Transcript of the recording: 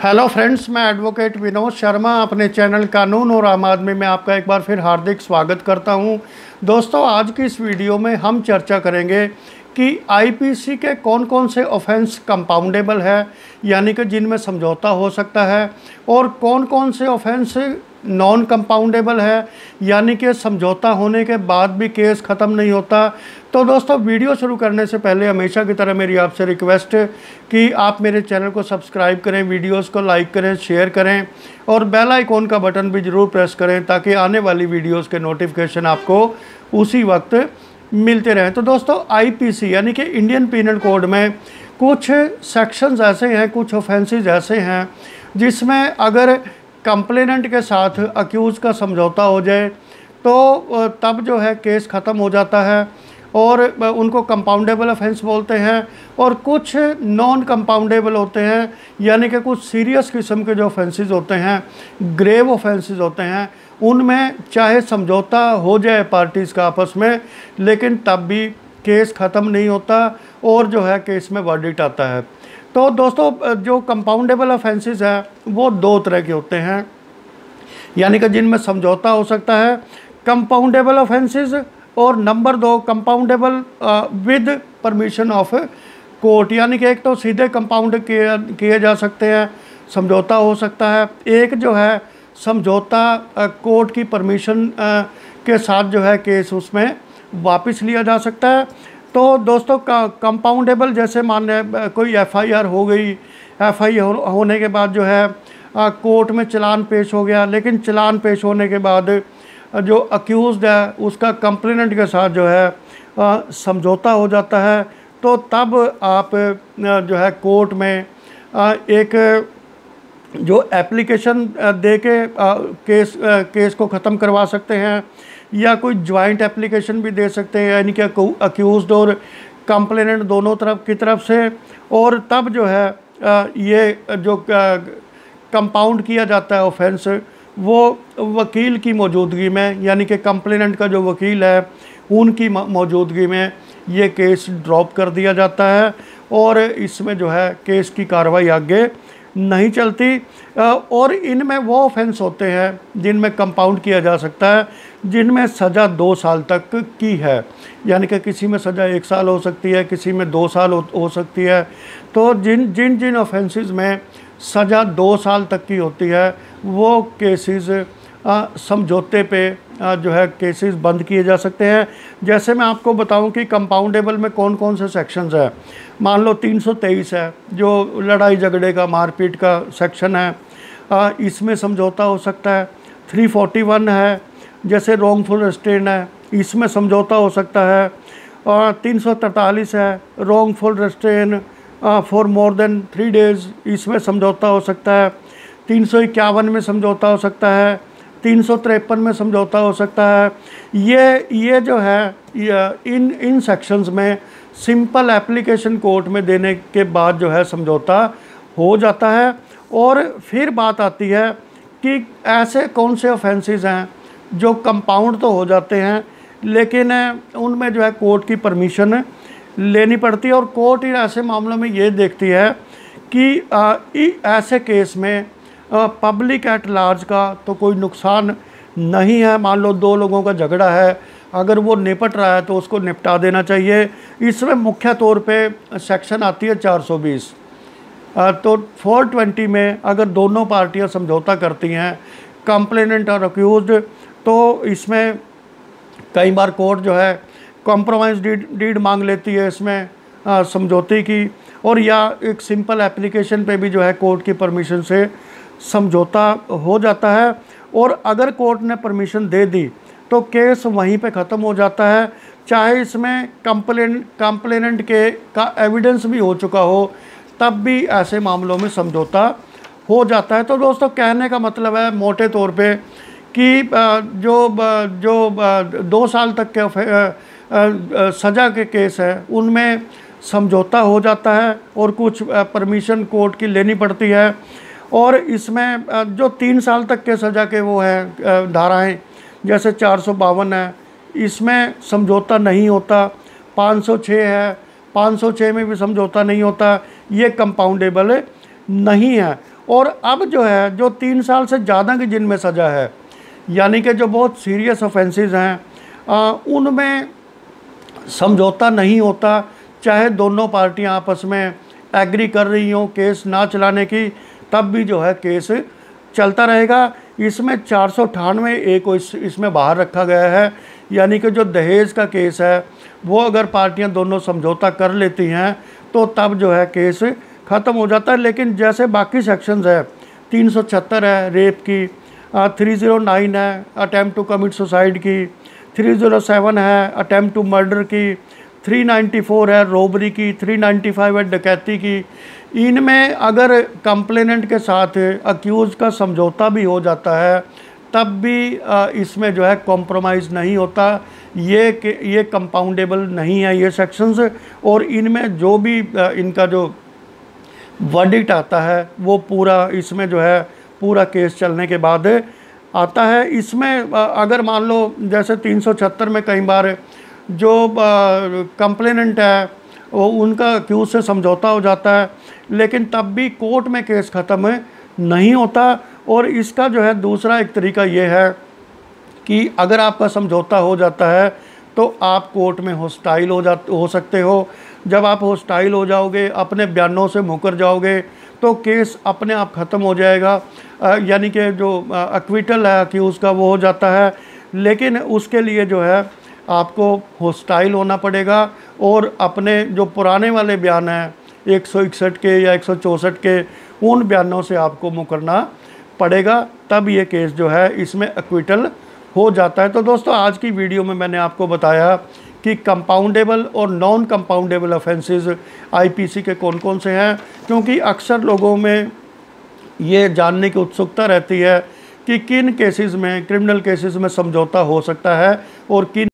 Hello friends, मैं advocate Vinod Sharma अपने channel कानून और आम आदमी में आपका एक बार फिर हार्दिक स्वागत करता हूं। दोस्तों, आज की इस वीडियो में हम चर्चा करेंगे कि आईपीसी के कौन कौन से ऑफेंस कंपाउंडेबल है, यानी कि जिनमें समझौता हो सकता है, और कौन कौन से ऑफेंस नॉन कंपाउंडेबल है, यानी कि समझौता होने के बाद भी केस ख़त्म नहीं होता। तो दोस्तों, वीडियो शुरू करने से पहले हमेशा की तरह मेरी आपसे रिक्वेस्ट है कि आप मेरे चैनल को सब्सक्राइब करें, वीडियोस को लाइक करें, शेयर करें और बेल आइकॉन का बटन भी ज़रूर प्रेस करें ताकि आने वाली वीडियोस के नोटिफिकेशन आपको उसी वक्त मिलते रहें। तो दोस्तों, आईपीसी यानी कि इंडियन पीनल कोड में कुछ सेक्शंस ऐसे हैं, कुछ ऑफेंसेस ऐसे हैं जिसमें अगर कंप्लेनेंट के साथ अक्यूज़ का समझौता हो जाए तो तब जो है केस ख़त्म हो जाता है और उनको कंपाउंडेबल ऑफेंस बोलते हैं। और कुछ नॉन कंपाउंडेबल होते हैं, यानी कि कुछ सीरियस किस्म के जो ऑफेंसेस होते हैं, ग्रेव ऑफेंसेस होते हैं, उनमें चाहे समझौता हो जाए पार्टीज़ का आपस में, लेकिन तब भी केस ख़त्म नहीं होता और जो है केस में वर्डिक्ट आता है। तो दोस्तों, जो कंपाउंडेबल ऑफेंसेस है वो दो तरह के होते हैं, यानी कि जिनमें समझौता हो सकता है, कंपाउंडेबल ऑफेंसेस, और नंबर दो compoundable with permission of court, यानी कि एक तो सीधे कंपाउंड किए जा सकते हैं, समझौता हो सकता है। एक जो है समझौता कोर्ट की परमिशन के साथ जो है केस उसमें वापस लिया जा सकता है। तो दोस्तों, कंपाउंडेबल जैसे मान लें कोई एफआईआर हो गई, एफआईआर होने के बाद जो है कोर्ट में चालान पेश हो गया, लेकिन चालान पेश होने के बाद जो अक्यूज़्ड है उसका कंप्लेनेंट के साथ जो है समझौता हो जाता है, तो तब आप जो है कोर्ट में एक जो एप्लीकेशन दे के केस को ख़त्म करवा सकते हैं, या कोई जॉइंट एप्लीकेशन भी दे सकते हैं, यानी कि अक्यूज़्ड और कंप्लेनेंट दोनों तरफ की तरफ से। और तब जो है ये जो कंपाउंड किया जाता है ऑफेंस, वो वकील की मौजूदगी में, यानी कि कंप्लेनेंट का जो वकील है उनकी मौजूदगी में ये केस ड्रॉप कर दिया जाता है और इसमें जो है केस की कार्रवाई आगे नहीं चलती। और इनमें वो ऑफेंस होते हैं जिनमें कंपाउंड किया जा सकता है, जिनमें सज़ा 2 साल तक की है, यानी कि किसी में सज़ा 1 साल हो सकती है, किसी में 2 साल हो सकती है। तो जिन ऑफेंसेस में सज़ा 2 साल तक की होती है वो केसेस समझौते पे जो है केसेस बंद किए जा सकते हैं। जैसे मैं आपको बताऊं कि कंपाउंडेबल में कौन कौन से सेक्शंस हैं। मान लो 323 है जो लड़ाई झगड़े का, मारपीट का सेक्शन है, इसमें समझौता हो सकता है। 341 है जैसे रॉन्गफुल रेस्ट्रेन है, इसमें समझौता हो सकता है। 343 है wrongful restrain for more than 3 days, इसमें समझौता हो सकता है। 351 में समझौता हो सकता है। 353 में समझौता हो सकता है। ये जो है इन सेक्शंस में सिंपल एप्लीकेशन कोर्ट में देने के बाद जो है समझौता हो जाता है। और फिर बात आती है कि ऐसे कौन से ऑफेंसेस हैं जो कंपाउंड तो हो जाते हैं, लेकिन उनमें जो है कोर्ट की परमिशन लेनी पड़ती है। और कोर्ट ऐसे मामलों में ये देखती है कि ऐसे केस में पब्लिक एट लार्ज का तो कोई नुकसान नहीं है। मान लो 2 लोगों का झगड़ा है, अगर वो निपट रहा है तो उसको निपटा देना चाहिए। इसमें मुख्य तौर पे सेक्शन आती है 420। तो 420 में अगर दोनों पार्टियां समझौता करती हैं, कंप्लेनेंट और अक्यूज्ड, तो इसमें कई बार कोर्ट जो है कॉम्प्रोमाइज़ डीड मांग लेती है इसमें समझौते की, और या एक सिंपल एप्लीकेशन पे भी जो है कोर्ट की परमिशन से समझौता हो जाता है। और अगर कोर्ट ने परमिशन दे दी तो केस वहीं पे ख़त्म हो जाता है, चाहे इसमें कंप्लेनेंट का एविडेंस भी हो चुका हो, तब भी ऐसे मामलों में समझौता हो जाता है। तो दोस्तों, कहने का मतलब है मोटे तौर पे कि जो 2 साल तक के सज़ा के केस है उनमें समझौता हो जाता है और कुछ परमिशन कोर्ट की लेनी पड़ती है। और इसमें जो 3 साल तक के सज़ा के वो हैं धाराएं, जैसे 452 है, इसमें समझौता नहीं होता। 506 है, 506 में भी समझौता नहीं होता, ये कंपाउंडेबल नहीं है। और अब जो है जो 3 साल से ज़्यादा की जिनमें सज़ा है, यानी कि जो बहुत सीरियस ऑफेंसेस हैं, उनमें समझौता नहीं होता, चाहे दोनों पार्टियां आपस में एग्री कर रही हों केस ना चलाने की, तब भी जो है केस चलता रहेगा। इसमें 498 ए को इसमें बाहर रखा गया है, यानी कि जो दहेज का केस है वो अगर पार्टियां दोनों समझौता कर लेती हैं तो तब जो है केस ख़त्म हो जाता है। लेकिन जैसे बाकी सेक्शंस है, 376 है रेप की, 309 है अटेम्प्ट टू कमिट सुसाइड की, 307 है अटेम्प्ट टू मर्डर की, 394 है रोबरी की, 395 है डकैती की। इनमें अगर कंप्लेनेंट के साथ अक्यूज़ का समझौता भी हो जाता है तब भी इसमें जो है कॉम्प्रोमाइज़ नहीं होता। ये कंपाउंडेबल नहीं है ये सेक्शंस, और इनमें जो भी इनका जो वर्डिक्ट आता है वो पूरा इसमें जो है पूरा केस चलने के बाद आता है। इसमें अगर मान लो जैसे 376 में कई बार जो कंप्लेनेंट है वो उनका अक्यूज़ से समझौता हो जाता है, लेकिन तब भी कोर्ट में केस ख़त्म नहीं होता। और इसका जो है दूसरा एक तरीका ये है कि अगर आपका समझौता हो जाता है तो आप कोर्ट में हॉस्टाइल हो सकते हो। जब आप हॉस्टाइल हो जाओगे, अपने बयानों से मुकर जाओगे, तो केस अपने आप ख़त्म हो जाएगा, यानी कि जो एक्विटल है अक्यूज़ का वो हो जाता है। लेकिन उसके लिए जो है आपको हॉस्टाइल होना पड़ेगा और अपने जो पुराने वाले बयान हैं 161 के या 164 के, उन बयानों से आपको मुकरना पड़ेगा, तब ये केस जो है इसमें एक्विटल हो जाता है। तो दोस्तों आज की वीडियो में मैंने आपको बताया कि कंपाउंडेबल और नॉन कंपाउंडेबल ऑफेंसेस आईपीसी के कौन कौन से हैं, क्योंकि अक्सर लोगों में ये जानने की उत्सुकता रहती है कि किन केसेस में, क्रिमिनल केसेस में समझौता हो सकता है और किन